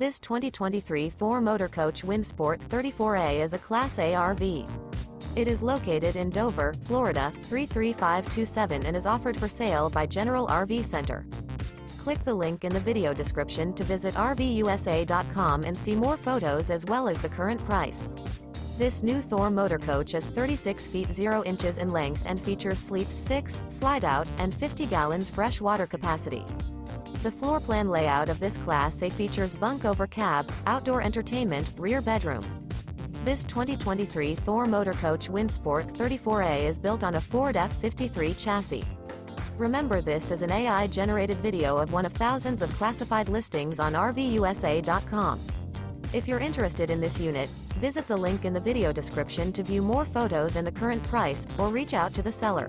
This 2023 Thor Motor Coach Windsport 34A is a Class A RV. It is located in Dover, Florida, 33527 and is offered for sale by General RV Center. Click the link in the video description to visit RVUSA.com and see more photos as well as the current price. This new Thor Motor Coach is 36 feet 0 inches in length and features sleeps 6, slide-out, and 50 gallons fresh water capacity. The floor plan layout of this Class A features bunk over cab, outdoor entertainment, rear bedroom. This 2023 Thor Motor Coach Windsport 34A is built on a Ford F53 chassis. Remember, this is an AI-generated video of one of thousands of classified listings on RVUSA.com. If you're interested in this unit, visit the link in the video description to view more photos and the current price, or reach out to the seller.